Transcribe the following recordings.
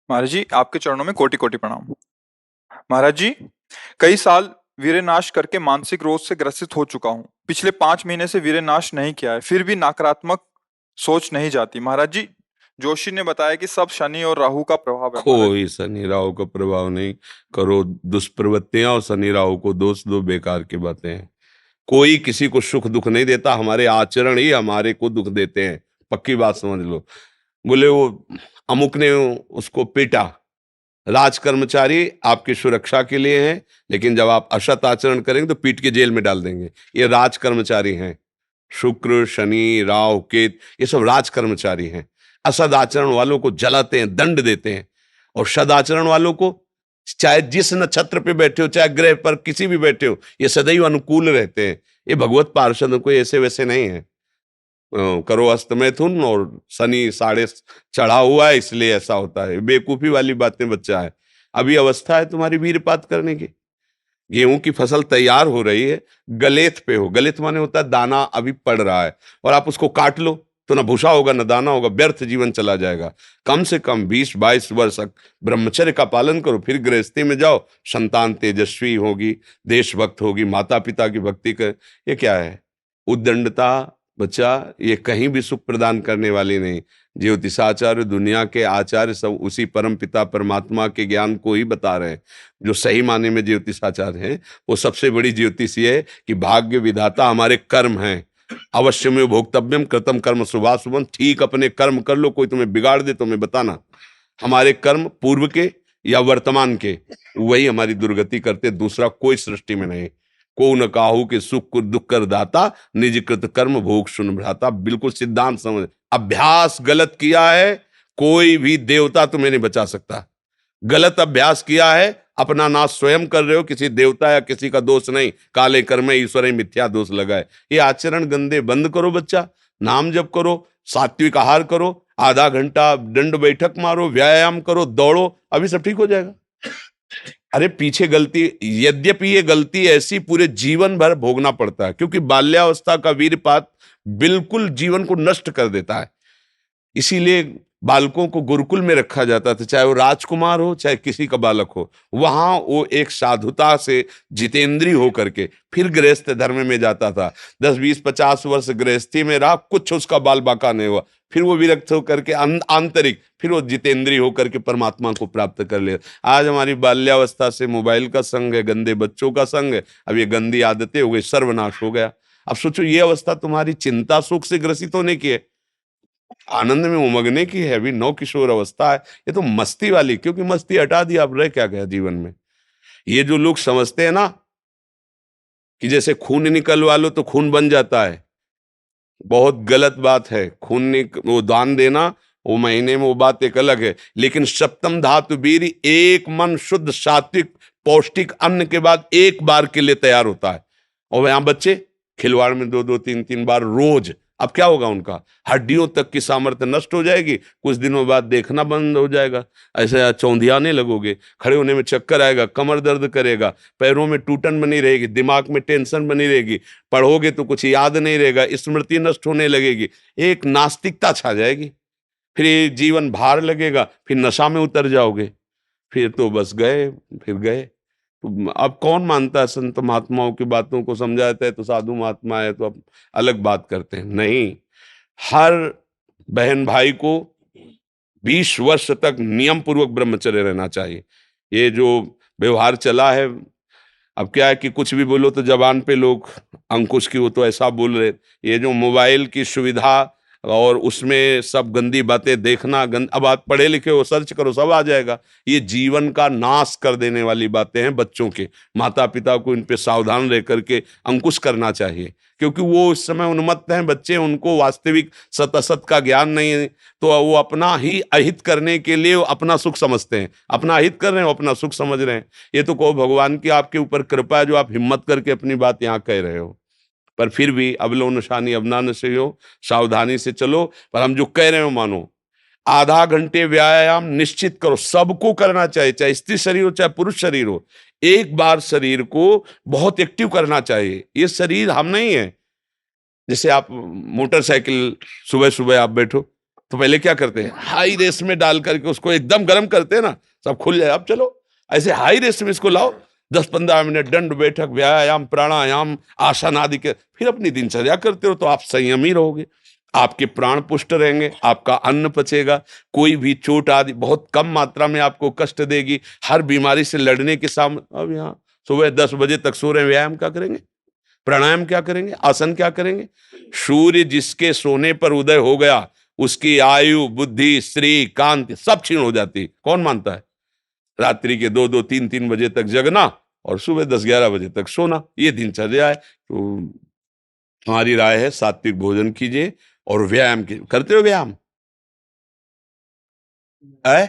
महाराज जी, आपके चरणों में कोटि कोटि प्रणाम। महाराज जी, कई साल वीर्यनाश करके मानसिक रोग से ग्रसित हो चुका हूँ। पिछले 5 महीने से वीर्यनाश नहीं किया है, फिर भी नकारात्मक सोच नहीं जाती। महाराज जी, जोशी ने बताया कि सब शनि और राहु का प्रभाव है। महाराज जी, कोई शनि राहु का प्रभाव नहीं। करो दुष्प्रवृत्तियां और शनि राहु को दोष दो, बेकार की बातें हैं। कोई किसी को सुख दुख नहीं देता, हमारे आचरण ही हमारे को दुख देते हैं। पक्की बात समझ लो। बोले वो अमुक ने उसको पीटा, राज कर्मचारी आपकी सुरक्षा के लिए हैं, लेकिन जब आप असत आचरण करेंगे तो पीट के जेल में डाल देंगे। ये राज कर्मचारी हैं। शुक्र, शनि, राहु, केत, ये सब राज कर्मचारी हैं। असद आचरण वालों को जलाते हैं, दंड देते हैं। और सदाचरण वालों को, चाहे जिस नक्षत्र पे बैठे हो, चाहे ग्रह पर किसी भी बैठे हो, ये सदैव अनुकूल रहते हैं। ये भगवत पार्षद कोई ऐसे वैसे नहीं है। करो अस्त मैथुन और शनि साढ़े चढ़ा हुआ है, इसलिए ऐसा होता है। बेवकूफी वाली बातें बच्चा है। अभी अवस्था है तुम्हारी वीरपात करने की। गेहूं की फसल तैयार हो रही है, गलेत पे हो। गलेत माने होता है दाना अभी पड़ रहा है, और आप उसको काट लो तो ना भूसा होगा ना दाना होगा, व्यर्थ जीवन चला जाएगा। कम से कम 20-22 वर्ष तक ब्रह्मचर्य का पालन करो, फिर गृहस्थी में जाओ। संतान तेजस्वी होगी, देशभक्त होगी, माता पिता की भक्ति कर। ये क्या है? उद्दंडता बच्चा, ये कहीं भी सुख प्रदान करने वाली नहीं। ज्योतिषाचार्य, दुनिया के आचार्य सब उसी परम पिता परमात्मा के ज्ञान को ही बता रहे हैं। जो सही माने में ज्योतिषाचार्य हैं, वो सबसे बड़ी ज्योतिष ये है कि भाग्य विधाता हमारे कर्म हैं। अवश्य में भोक्तव्यम कृतम कर्म शुभाशुभम। ठीक अपने कर्म कर लो, कोई तुम्हें बिगाड़ दे तो मैं बताना। हमारे कर्म पूर्व के या वर्तमान के, वही हमारी दुर्गति करते, दूसरा कोई सृष्टि में नहीं। को न काहू के सुख को दुख कर दाता, निज कृत कर्म भोग सुन भ्राता। बिल्कुल सिद्धांत समझ। अभ्यास गलत किया है, कोई भी देवता तुम्हें नहीं बचा सकता। गलत अभ्यास किया है, अपना नाश स्वयं कर रहे हो, किसी देवता या किसी का दोष नहीं। काले कर्म ईश्वर ही मिथ्या दोष लगाए। ये आचरण गंदे बंद करो बच्चा। नाम जप करो, सात्विक आहार करो, आधा घंटा दंड बैठक मारो, व्यायाम करो, दौड़ो, अभी सब ठीक हो जाएगा। अरे पीछे गलती, यद्यपि ये गलती ऐसी पूरे जीवन भर भोगना पड़ता है, क्योंकि बाल्यावस्था का वीरपात बिल्कुल जीवन को नष्ट कर देता है। इसीलिए बालकों को गुरुकुल में रखा जाता था, चाहे वो राजकुमार हो चाहे किसी का बालक हो। वहां वो एक साधुता से जितेंद्रीय होकर के फिर गृहस्थ धर्म में जाता था। 10-20-50 वर्ष गृहस्थी में रहा, कुछ उसका बाल बाका नहीं हुआ। फिर वो विरक्त होकर के आंतरिक, फिर वो जितेंद्रीय होकर के परमात्मा को प्राप्त कर ले। आज हमारी बाल्यावस्था से मोबाइल का संग है, गंदे बच्चों का संग है। अब ये गंदी आदतें हो गई, सर्वनाश हो गया। अब सोचो, ये अवस्था तुम्हारी चिंता सुख से ग्रसित होने की है, आनंद में उमगने की है। अभी नौ किशोर अवस्था है, ये तो मस्ती वाली। क्योंकि मस्ती हटा दी, अब रह क्या गया जीवन में? ये जो लोग समझते हैं ना कि जैसे खून निकलवा लो तो खून बन जाता है, बहुत गलत बात है। वो दान देना, वो महीने में वो बात एक अलग है, लेकिन सप्तम धातु वीर एक मन शुद्ध सात्विक पौष्टिक अन्न के बाद एक बार के लिए तैयार होता है। और यहां बच्चे खिलवाड़ में 2-2 3-3 बार रोज। अब क्या होगा? उनका हड्डियों तक की सामर्थ्य नष्ट हो जाएगी, कुछ दिनों बाद देखना बंद हो जाएगा, ऐसे चौंधियाने लगोगे, खड़े होने में चक्कर आएगा, कमर दर्द करेगा, पैरों में टूटन बनी रहेगी, दिमाग में टेंशन बनी रहेगी, पढ़ोगे तो कुछ याद नहीं रहेगा, स्मृति नष्ट होने लगेगी, एक नास्तिकता छा जाएगी। फिर ये जीवन भार लगेगा, फिर नशा में उतर जाओगे, फिर तो बस गए, फिर गए। तो अब कौन मानता है संत महात्माओं की बातों को? समझाते हैं तो साधु महात्मा है तो अब अलग बात करते हैं। नहीं, हर बहन भाई को 20 वर्ष तक नियम पूर्वक ब्रह्मचर्य रहना चाहिए। ये जो व्यवहार चला है, अब क्या है कि कुछ भी बोलो तो जबान पे लोग अंकुश की, वो तो ऐसा बोल रहे। ये जो मोबाइल की सुविधा और उसमें सब गंदी बातें देखना, अब आप पढ़े लिखे हो, सर्च करो, सब आ जाएगा। ये जीवन का नाश कर देने वाली बातें हैं बच्चों के। माता पिता को इन पे सावधान रह करके अंकुश करना चाहिए, क्योंकि वो इस समय उन्मत्त हैं बच्चे, उनको वास्तविक सत असत का ज्ञान नहीं है। तो वो अपना ही अहित करने के लिए अपना सुख समझते हैं, अपना अहित कर रहे हैं, अपना सुख समझ रहे हैं। ये तो कहो भगवान की आपके ऊपर कृपा है जो आप हिम्मत करके अपनी बात यहाँ कह रहे हो। पर फिर भी अबलो नशानी अबना नशे हो, सावधानी से चलो। पर हम जो कह रहे हो मानो। आधा घंटे व्यायाम निश्चित करो, सबको करना चाहिए, चाहे स्त्री शरीर हो चाहे पुरुष शरीर हो। एक बार शरीर को बहुत एक्टिव करना चाहिए। ये शरीर हम नहीं है। जैसे आप मोटरसाइकिल सुबह सुबह आप बैठो, तो पहले क्या करते हैं, हाई रेस में डाल करके उसको एकदम गर्म करते हैं ना, सब खुल जाए। अब चलो ऐसे हाई रेस में इसको लाओ, 10-15 मिनट दंड बैठक, व्यायाम, प्राणायाम, आसन आदि के, फिर अपनी दिनचर्या करते हो तो आप संयमी रहोगे, आपके प्राण पुष्ट रहेंगे, आपका अन्न पचेगा, कोई भी चोट आदि बहुत कम मात्रा में आपको कष्ट देगी, हर बीमारी से लड़ने के सामने। अब यहाँ सुबह 10 बजे तक सो रहे हैं, व्यायाम क्या करेंगे, प्राणायाम क्या करेंगे, आसन क्या करेंगे? सूर्य जिसके सोने पर उदय हो गया उसकी आयु, बुद्धि, स्त्री, कांति सब क्षीण हो जाती है। कौन मानता है? रात्रि के 2-2, 3-3 बजे तक जगना और सुबह 10-11 बजे तक सोना, ये दिनचर्या है। तो हमारी राय है सात्विक भोजन कीजिए और व्यायाम कीजिए। करते हो व्यायाम है?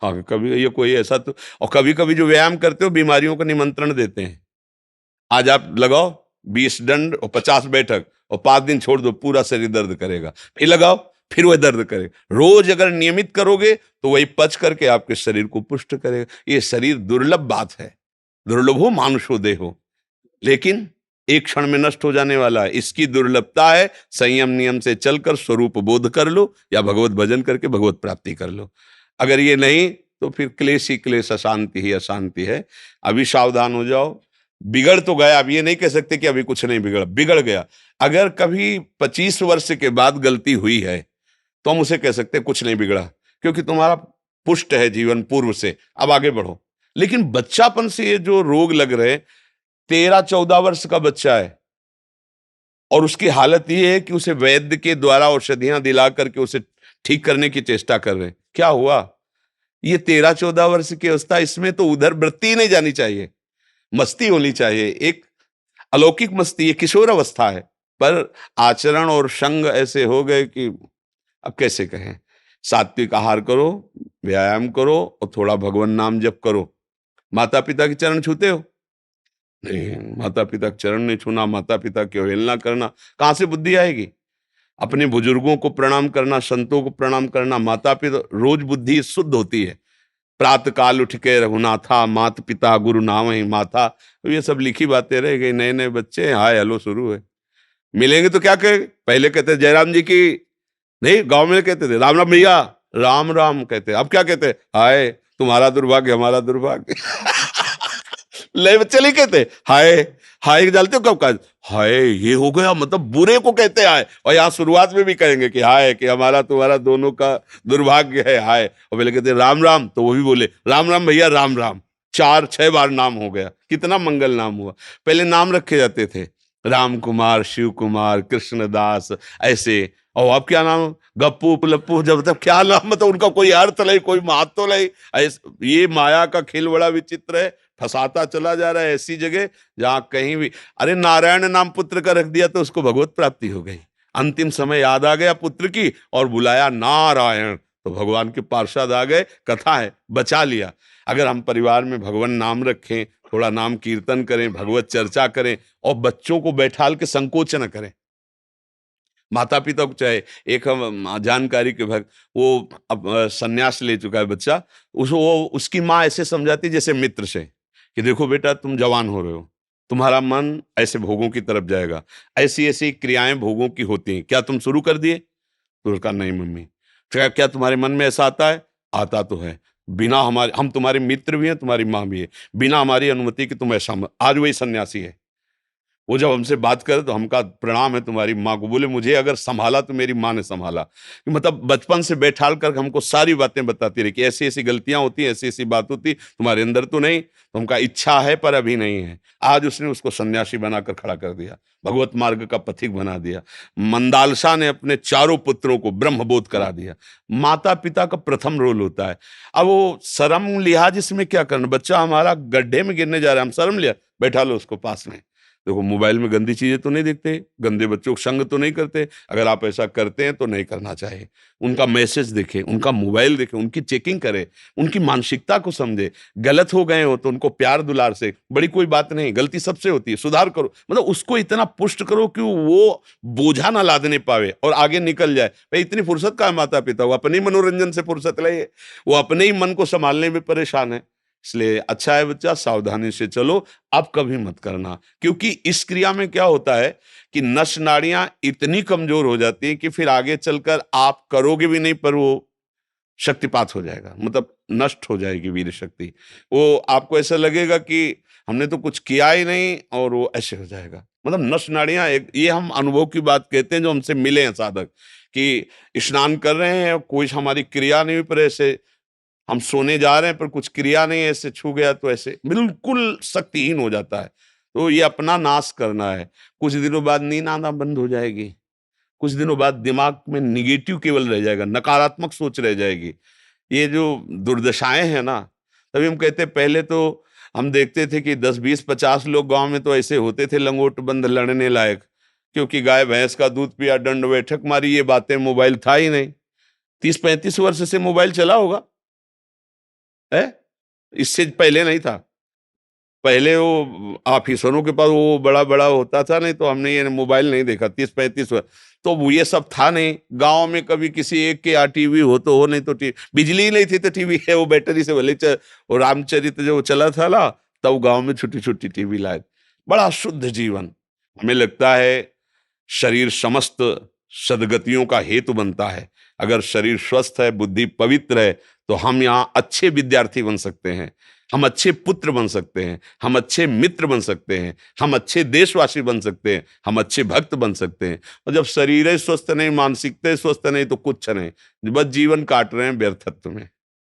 हाँ, कभी ये कोई ऐसा तो, और कभी कभी जो व्यायाम करते हो बीमारियों का निमंत्रण देते हैं। आज आप लगाओ 20 दंड और 50 बैठक और 5 दिन छोड़ दो, पूरा शरीर दर्द करेगा, फिर लगाओ फिर वह दर्द करेगा। रोज अगर नियमित करोगे तो वही पच करके आपके शरीर को पुष्ट करेगा। ये शरीर दुर्लभ बात है, दुर्लभो मानुषो देहो, लेकिन एक क्षण में नष्ट हो जाने वाला है। इसकी दुर्लभता है, संयम नियम से चलकर स्वरूप बोध कर लो या भगवत भजन करके भगवत प्राप्ति कर लो। अगर ये नहीं तो फिर क्लेश ही क्लेश, अशांति ही अशांति है। अभी सावधान हो जाओ। बिगड़ तो गया, अब ये नहीं कह सकते कि अभी कुछ नहीं बिगड़ा, बिगड़ गया। अगर कभी 25 वर्ष के बाद गलती हुई है तो हम उसे कह सकते हैं कुछ नहीं बिगड़ा, क्योंकि तुम्हारा पुष्ट है जीवन पूर्व से, अब आगे बढ़ो। लेकिन बच्चापन से ये जो रोग लग रहे, 13-14 वर्ष का बच्चा है और उसकी हालत ये है कि उसे वैद्य के द्वारा औषधियां दिला करके उसे ठीक करने की चेष्टा कर रहे हैं। क्या हुआ? ये 13-14 वर्ष की अवस्था, इसमें तो उधर वृत्ति ही नहीं जानी चाहिए, मस्ती होनी चाहिए, एक अलौकिक मस्ती। ये किशोर अवस्था है, पर आचरण और संग ऐसे हो गए कि अब कैसे कहें। सात्विक आहार करो, व्यायाम करो और थोड़ा भगवान नाम जप करो। माता पिता के चरण छूते हो? नहीं, माता पिता के चरण नहीं छूना, माता पिता की अवहेलना करना, कहां से बुद्धि आएगी? अपने बुजुर्गों को प्रणाम करना, संतों को प्रणाम करना, माता पिता, रोज बुद्धि शुद्ध होती है। प्रातः काल उठ के रघुनाथा, मात पिता गुरु नाम ही माथा, तो ये सब लिखी बातें रह गई। नए नए बच्चे हाय हेलो शुरू है, मिलेंगे तो क्या कहे, पहले कहते जयराम जी की, नहीं गांव में कहते थे राम राम भैया, राम राम कहते, अब क्या कहते, हाय तुम्हारा दुर्भाग्य हमारा दुर्भाग्य। ले बच्चे नहीं कहते हाय, हाय जानते हो कब का, हाय ये हो गया, मतलब बुरे को कहते हैं हाय, और यहाँ शुरुआत में भी कहेंगे कि हाय, कि हमारा तुम्हारा दोनों का दुर्भाग्य है हाय। और पहले कहते राम राम, तो वो भी बोले राम राम भैया राम राम, 4-6 बार नाम हो गया, कितना मंगल नाम हुआ। पहले नाम रखे जाते थे, राम कुमार, शिव कुमार, कृष्णदास, ऐसे। और अब क्या नाम, गप्पू लप्पू, जब तक क्या नाम, मतलब उनका कोई अर्थ नहीं, कोई महत्व नहीं। ये माया का खेल बड़ा विचित्र है, फंसाता चला जा रहा है ऐसी जगह जहां कहीं भी, अरे नारायण नाम पुत्र का रख दिया तो उसको भगवत प्राप्ति हो गई। अंतिम समय याद आ गया पुत्र की और बुलाया नारायण, तो भगवान के पार्षद आ गए, कथा है, बचा लिया। अगर हम परिवार में भगवान नाम रखें, थोड़ा नाम कीर्तन करें, भगवत चर्चा करें और बच्चों को बैठाल के संकोच न करें। माता पिता को चाहे, एक हम जानकारी के भक्त, वो अब संन्यास ले चुका है बच्चा, वो उसकी माँ ऐसे समझाती जैसे मित्र से कि देखो बेटा तुम जवान हो रहे हो, तुम्हारा मन ऐसे भोगों की तरफ जाएगा, ऐसी ऐसी क्रियाएं भोगों की होती हैं, क्या तुम शुरू कर दिए? तो उसका नहीं मम्मी। क्या क्या तुम्हारे मन में ऐसा आता है? आता तो है, बिना हमारे, हम तुम्हारे मित्र भी हैं, तुम्हारी माँ भी है, बिना हमारी अनुमति के तुम ऐसा मत। आज वही सन्यासी है, वो जब हमसे बात करे तो हमका प्रणाम है तुम्हारी माँ को, बोले मुझे अगर संभाला तो मेरी माँ ने संभाला। मतलब बचपन से बैठाल कर हमको सारी बातें बताती रही कि ऐसी ऐसी गलतियां होती, ऐसी ऐसी बात होती, तुम्हारे अंदर तो नहीं, तो हमका इच्छा है पर अभी नहीं है। आज उसने उसको सन्यासी बनाकर खड़ा कर दिया, भगवत मार्ग का पथिक बना दिया। मंदालसा ने अपने चारों पुत्रों को ब्रह्मबोध करा दिया। माता पिता का प्रथम रोल होता है। अब वो शर्म लिहाज इसमें क्या करना, बच्चा हमारा गड्ढे में गिरने जा रहा है, हम शर्म लिया, बैठा लो उसको पास में। देखो मोबाइल में गंदी चीजें तो नहीं देखते, गंदे बच्चों को संग तो नहीं करते, अगर आप ऐसा करते हैं तो नहीं करना चाहिए। उनका मैसेज देखें, उनका मोबाइल देखें, उनकी चेकिंग करें, उनकी मानसिकता को समझे। गलत हो गए हो तो उनको प्यार दुलार से, बड़ी कोई बात नहीं, गलती सबसे होती है, सुधार करो, मतलब उसको इतना पुष्ट करो कि वो बोझा ना लादने पावे और आगे निकल जाए। भाई इतनी फुर्सत का है माता पिता, वो अपने ही मनोरंजन से फुर्सत ले, वो अपने ही मन को संभालने में परेशान है। इसलिए अच्छा है बच्चा, सावधानी से चलो, अब कभी मत करना। क्योंकि इस क्रिया में क्या होता है कि नस नाड़ियां इतनी कमजोर हो जाती हैं कि फिर आगे चलकर आप करोगे भी नहीं, पर वो शक्तिपात हो जाएगा, मतलब नष्ट हो जाएगी वीर शक्ति। वो आपको ऐसा लगेगा कि हमने तो कुछ किया ही नहीं, और वो ऐसे हो जाएगा। मतलब नस नाड़ियां एक, ये हम अनुभव की बात कहते हैं जो हमसे मिले हैं साधक, कि स्नान कर रहे हैं, कोई हमारी क्रिया नहीं हुई, पर ऐसे हम सोने जा रहे हैं पर कुछ क्रिया नहीं है, ऐसे छू गया तो ऐसे बिल्कुल शक्तिहीन हो जाता है। तो ये अपना नाश करना है। कुछ दिनों बाद नींद आना बंद हो जाएगी, कुछ दिनों बाद दिमाग में निगेटिव केवल रह जाएगा, नकारात्मक सोच रह जाएगी। ये जो दुर्दशाएं हैं ना, तभी हम कहते हैं पहले तो हम देखते थे कि 10 20 50 लोग गांव में तो ऐसे होते थे लंगोट बंद लड़ने लायक, क्योंकि गाय भैंस का दूध पिया, दंड बैठक मारी, ये बातें, मोबाइल था ही नहीं। 30 35 वर्ष से मोबाइल चला होगा है, इससे पहले नहीं था। पहले वो ऑफिसरों के पास वो बड़ा-बड़ा होता था, नहीं तो हमने ये मोबाइल नहीं देखा 30 35 वर्ष। तो वो ये सब था नहीं। गाँव में कभी किसी एक के यहाँ टीवी हो तो हो, नहीं तो बिजली ही नहीं थी तो टीवी है, वो बैटरी से भले वो रामचरित जो चला था ना, तब गाँव में छोटी-छोटी टीवी लाए। बड़ा शुद्ध जीवन। हमें लगता है शरीर समस्त सद्गतियों का हेतु बनता है। अगर शरीर स्वस्थ है, बुद्धि पवित्र है, तो हम यहाँ अच्छे विद्यार्थी बन सकते हैं, हम अच्छे पुत्र बन सकते हैं, हम अच्छे मित्र बन सकते हैं, हम अच्छे देशवासी बन सकते हैं, हम अच्छे भक्त बन सकते हैं। और जब शरीर ही स्वस्थ नहीं, मानसिकता ही स्वस्थ नहीं, तो कुछ नहीं, बस जीवन काट रहे हैं व्यर्थत्व में।